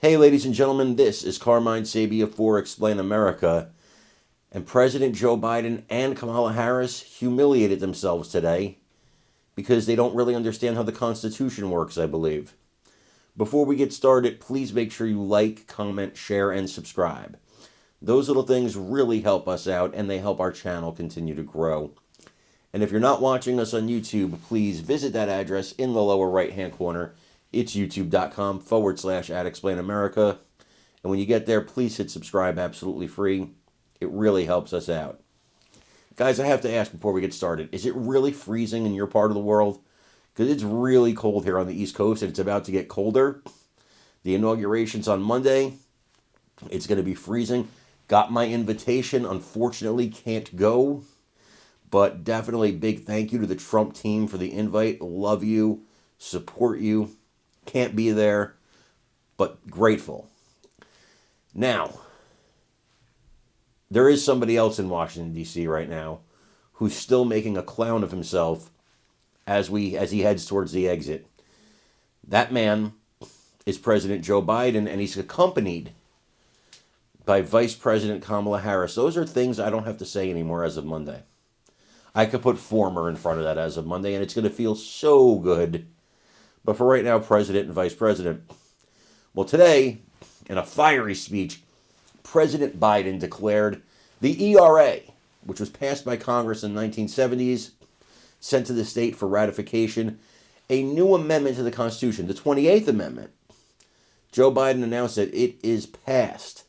Hey, ladies and gentlemen, this is Carmine Sabia for Explain America. And President Joe Biden and Kamala Harris humiliated themselves today because they don't really understand how the Constitution works, I believe. Before we get started, please make sure you like, comment, share, and subscribe. Those little things really help us out and they help our channel continue to grow. And if you're not watching us on YouTube, please visit that address in the lower right-hand corner. It's youtube.com/@explainamerica. And when you get there, please hit subscribe absolutely free. It really helps us out. Guys, I have to ask before we get started, is it really freezing in your part of the world? Because it's really cold here on the East Coast and it's about to get colder. The inauguration's on Monday. It's going to be freezing. Got my invitation. Unfortunately, can't go. But definitely big thank you to the Trump team for the invite. Love you. Support you. Can't be there, but grateful. Now, there is somebody else in Washington, D.C. right now who's still making a clown of himself as he heads towards the exit. That man is President Joe Biden, and he's accompanied by Vice President Kamala Harris. Those are things I don't have to say anymore as of Monday. I could put former in front of that as of Monday, and it's going to feel so good. But for right now, President and Vice President. Well, today, in a fiery speech, President Biden declared the ERA, which was passed by Congress in the 1970s, sent to the state for ratification, a new amendment to the Constitution, the 28th Amendment. Joe Biden announced that it is passed.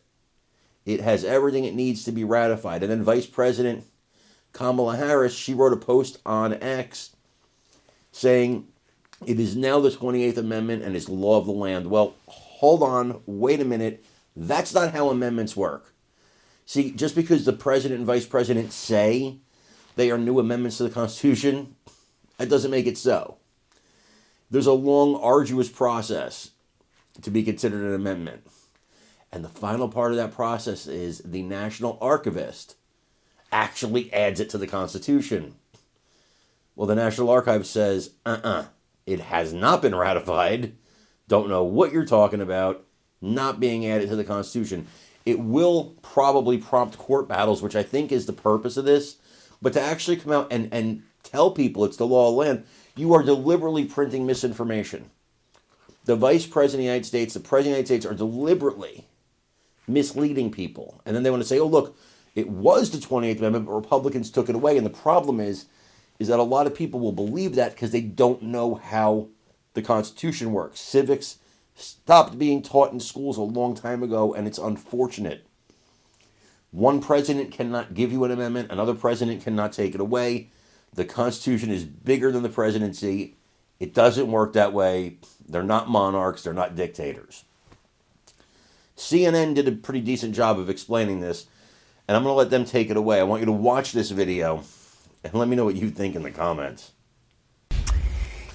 It has everything it needs to be ratified. And then Vice President Kamala Harris, she wrote a post on X saying, it is now the 28th Amendment and is law of the land. Well, hold on, wait a minute. That's not how amendments work. See, just because the president and vice president say they are new amendments to the Constitution, that doesn't make it so. There's a long, arduous process to be considered an amendment. And the final part of that process is the National Archivist actually adds it to the Constitution. Well, the National Archive says, it has not been ratified. Don't know what you're talking about. Not being added to the Constitution. It will probably prompt court battles, which I think is the purpose of this. But to actually come out and tell people it's the law of the land, you are deliberately printing misinformation. The Vice President of the United States, the President of the United States are deliberately misleading people. And then they want to say, oh, look, it was the 28th Amendment, but Republicans took it away. And the problem is that a lot of people will believe that because they don't know how the Constitution works. Civics stopped being taught in schools a long time ago, and it's unfortunate. One president cannot give you an amendment. Another president cannot take it away. The Constitution is bigger than the presidency. It doesn't work that way. They're not monarchs. They're not dictators. CNN did a pretty decent job of explaining this, and I'm going to let them take it away. I want you to watch this video and let me know what you think in the comments.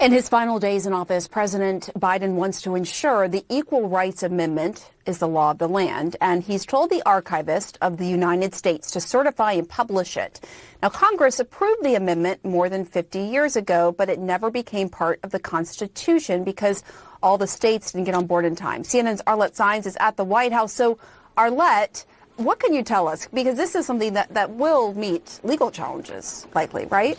In his final days in office, President Biden wants to ensure the Equal Rights Amendment is the law of the land, and he's told the Archivist of the United States to certify and publish it. Now, Congress approved the amendment more than 50 years ago, but it never became part of the Constitution because all the states didn't get on board in time. CNN's Arlette Saenz is at the White House. So, Arlette, what can you tell us? Because this is something that will meet legal challenges, likely, right?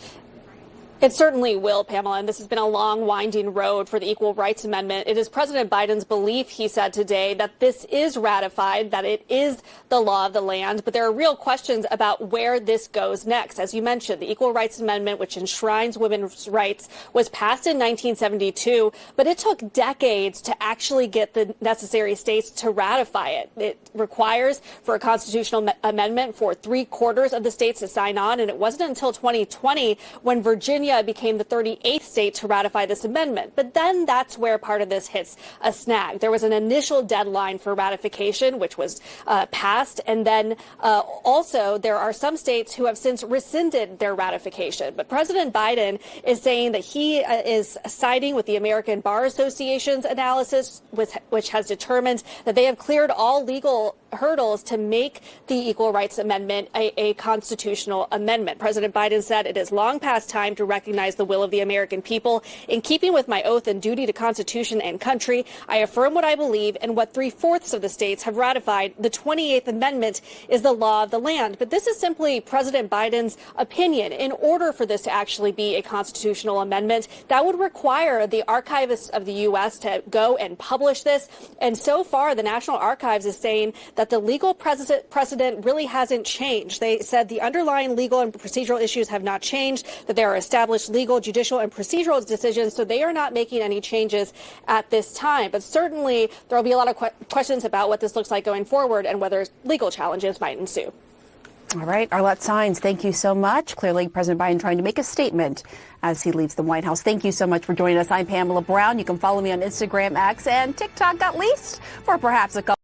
It certainly will, Pamela, and this has been a long, winding road for the Equal Rights Amendment. It is President Biden's belief, he said today, that this is ratified, that it is the law of the land, but there are real questions about where this goes next. As you mentioned, the Equal Rights Amendment, which enshrines women's rights, was passed in 1972, but it took decades to actually get the necessary states to ratify it. It requires for a constitutional amendment for 3/4 of the states to sign on, and it wasn't until 2020 when Virginia became the 38th state to ratify this amendment. But then that's where part of this hits a snag. There was an initial deadline for ratification, which was passed. And then also there are some states who have since rescinded their ratification. But President Biden is saying that he is siding with the American Bar Association's analysis, which has determined that they have cleared all legal hurdles to make the Equal Rights Amendment a constitutional amendment. President Biden said it is long past time to recognize the will of the American people. In keeping with my oath and duty to Constitution and country, I affirm what I believe and what 3/4 of the states have ratified. The 28th Amendment is the law of the land. But this is simply President Biden's opinion. In order for this to actually be a constitutional amendment, that would require the archivists of the U.S. to go and publish this. And so far, the National Archives is saying that the legal precedent really hasn't changed. They said the underlying legal and procedural issues have not changed, that there are established legal, judicial, and procedural decisions, so they are not making any changes at this time. But certainly, there will be a lot of questions about what this looks like going forward and whether legal challenges might ensue. All right, Arlette Saenz, thank you so much. Clearly, President Biden trying to make a statement as he leaves the White House. Thank you so much for joining us. I'm Pamela Brown. You can follow me on Instagram, X, and TikTok, at least, for perhaps a couple